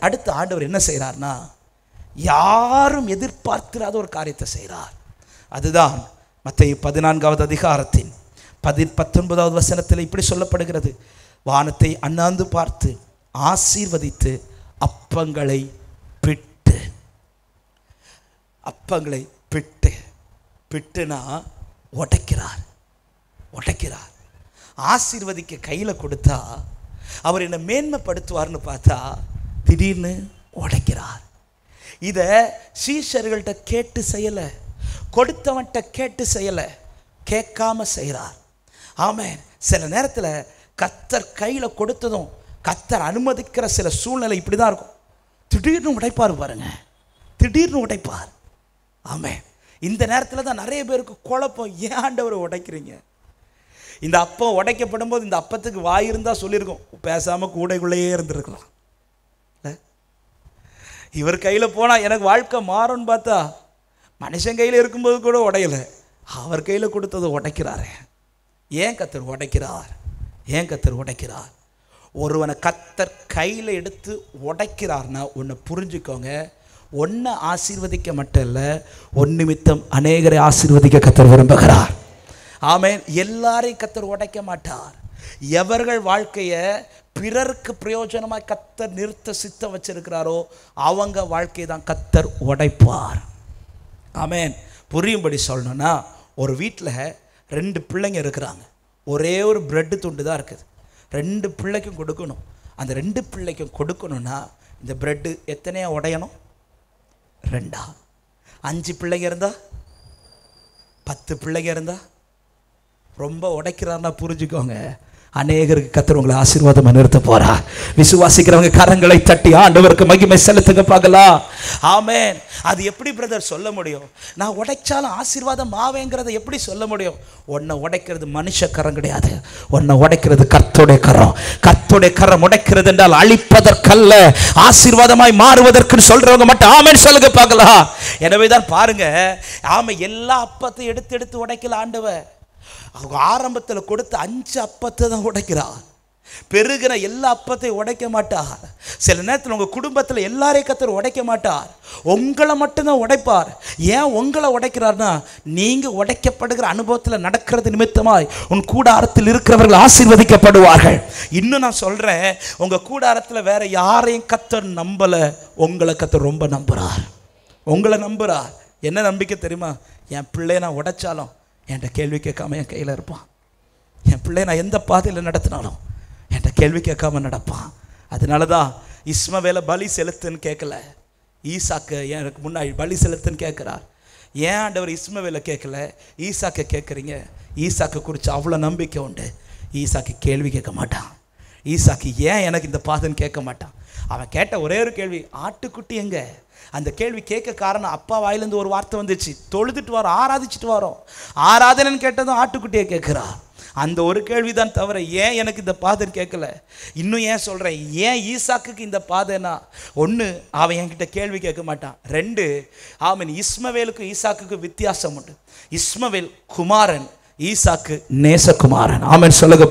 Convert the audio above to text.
அடுத்த ஆண்டவர் என்ன செய்கிறார்னா, யாரும் எதிர்பார்த்திராத ஒரு காரியத்தை செய்கிறார். அதுதான் மத்தேயு 14வது அதிகாரத்தின் 19வது வசனத்தில் இப்படி சொல்லப்படுகிறது. வானத்தை அண்ணாந்து பார்த்து ஆசீர்வதித்து அப்பங்களை பிட்டுனா உடைக்கிறார். ஆசீர்வதிக்க கையில் கொடுத்தா அவர் என்னை மேன்மைப்படுத்துவார்னு பார்த்தா திடீர்னு உடைக்கிறார். இதை சீஷர்கள்ட்ட கேட்டு செய்யலை, கொடுத்தவன்கிட்ட கேட்டு செய்யலை, கேட்காம செய்கிறார். ஆமென். சில நேரத்தில் கர்த்தர் கையில் கொடுத்ததும் கர்த்தர் அனுமதிக்கிற சில சூழ்நிலை இப்படி தான் இருக்கும். திடீர்னு உடைப்பார் பாருங்க, திடீர்னு உடைப்பார். ஆமென். இந்த நேரத்தில் தான் நிறைய பேருக்கு குழப்பம். ஏன் ஆண்டவரை உடைக்கிறீங்க? இந்த அப்பம் உடைக்கப்படும் போது இந்த அப்பத்துக்கு வாய் இருந்தால் சொல்லியிருக்கோம், பேசாமல் கூடைக்குள்ளேயே இருந்துருக்கலாம். இவர் கையில் போனால் எனக்கு வாழ்க்கை மாறும்னு பார்த்தா மனுஷன் கையில் இருக்கும்போது கூட உடையலை, அவர் கையில் கொடுத்தது உடைக்கிறாரு. ஏன் கர்த்தர் உடைக்கிறார்? ஒருவனை கர்த்தர் கையில் எடுத்து உடைக்கிறார்னா ஒன்று புரிஞ்சுக்கோங்க, ஒன்றை ஆசீர்வதிக்க மட்டும் இல்லை, ஒன்று நிமித்தம் அநேகரை ஆசீர்வதிக்க கர்த்தர் விரும்புகிறார். ஆமென். எல்லாரையும் கர்த்தர் உடைக்க மாட்டார். எவர்கள் வாழ்க்கையை பிறருக்கு பிரயோஜனமாக கர்த்தர் நிறுத்த சித்தம் வச்சிருக்கிறாரோ அவங்க வாழ்க்கையை தான் கர்த்தர் உடைப்பார். ஆமென். புரியும்படி சொல்லணும்னா, ஒரு வீட்டில் 2 பிள்ளைங்க இருக்கிறாங்க, ஒரே ஒரு பிரெட்டு துண்டு தான் இருக்குது. 2 பிள்ளைக்கும் கொடுக்கணும். அந்த 2 பிள்ளைக்கும் கொடுக்கணும்னா இந்த பிரெட்டு எத்தனையா உடையணும்? 2. 5 பிள்ளைங்க இருந்தா, 10 பிள்ளைங்க இருந்தா, ரொம்ப உடைக்கிறார்னா புரிஞ்சுக்கோங்க, அநேகருக்கு கர்த்தர் உங்களை ஆசீர்வாதமாக நிறுத்த போறா. விசுவாசிக்கிறவங்க கரங்களை தட்டி ஆண்டவருக்கு மகிமை செலுத்துங்க பார்க்கலாம். ஆமென். அது எப்படி பிரதர் சொல்ல முடியும்? நான் உடைச்சாலும் ஆசீர்வாதம் ஆவேங்கிறத எப்படி சொல்ல முடியும்? உன்னை உடைக்கிறது மனுஷ கரம் கிடையாது, உன்னை உடைக்கிறது கர்த்தருடைய கரம். கர்த்தருடைய கரம் உடைக்கிறது என்றால் அழிப்பதற்கல்ல, ஆசீர்வாதமாய் மாறுவதற்கு சொல்றவங்க மட்டும் ஆமென் சொல்லுங்க பார்க்கலாம். எனவே தான் பாருங்க, ஆமை எல்லா அப்பத்தையும் எடுத்து உடைக்கல ஆண்டவர். அவங்க ஆரம்பத்தில் கொடுத்த 5 அப்பத்தை தான் உடைக்கிறார். பெருகிற எல்லா அப்பத்தையும் உடைக்க மாட்டார். சில நேரத்தில் உங்கள் குடும்பத்தில் எல்லாரையும் கர்த்தர் உடைக்க மாட்டார், உங்களை மட்டும்தான் உடைப்பார். ஏன் உங்களை உடைக்கிறார்னா, நீங்கள் உடைக்கப்படுகிற அனுபவத்தில் நடக்கிறது நிமித்தமாய் உன் கூடாரத்தில் இருக்கிறவர்கள் ஆசீர்வதிக்கப்படுவார்கள். இன்னும் நான் சொல்கிறேன், உங்கள் கூடாரத்தில் வேற யாரையும் கர்த்தர் நம்பலை, உங்களை கர்த்தர் ரொம்ப நம்புகிறார். உங்களை நம்புகிறார். என்ன நம்பிக்கை தெரியுமா? என் பிள்ளைய நான் உடைச்சாலும் என்கிட்ட கேள்வி கேட்காம என் கையில் இருப்பான். என் பிள்ளை நான் எந்த பாதையில் நடத்தினாலும் என்கிட்ட கேள்வி கேட்காம நடப்பான். அதனால தான் இஸ்மவேலை பலி செலுத்துன்னு கேட்கல, ஈசாக்கு எனக்கு முன்னாடி பலி செலுத்துன்னு கேட்குறார். ஏன் ஆண்டவர் இஸ்மவேலை கேட்கல, ஈசாக்கை கேட்குறீங்க? ஈசாக்கு குறித்து அவ்வளோ நம்பிக்கை உண்டு. ஈசாக்கு கேள்வி கேட்க மாட்டான். ஈசாக்கு ஏன் எனக்கு இந்த பாதைன்னு கேட்க மாட்டான். அவன் கேட்ட ஒரே ஒரு கேள்வி, ஆட்டுக்குட்டி எங்கே? அந்த கேள்வி கேட்க காரணம், அப்பா வாயிலேருந்து ஒரு வார்த்தை வந்துச்சு, தொழுதுட்டு வரோம், ஆராதிச்சுட்டு வரோம். ஆராதனைன்னு கேட்டதும் ஆட்டுக்குட்டியை கேட்குறார். அந்த ஒரு கேள்வி தான் தவிர ஏன் எனக்கு இந்த பாதைன்னு கேட்கல. இன்னும் ஏன் சொல்கிறேன், ஏன் ஈசாக்குக்கு இந்த பாதைன்னா, 1 அவன் என்கிட்ட கேள்வி கேட்க மாட்டான். 2 அவன் இஸ்மவேலுக்கும் ஈசாக்குக்கும் வித்தியாசம் உண்டு. இஸ்மவேல் குமாரன், ஈசாக்கு நேசகுமாரன். ஆமென் சொல்லுங்க.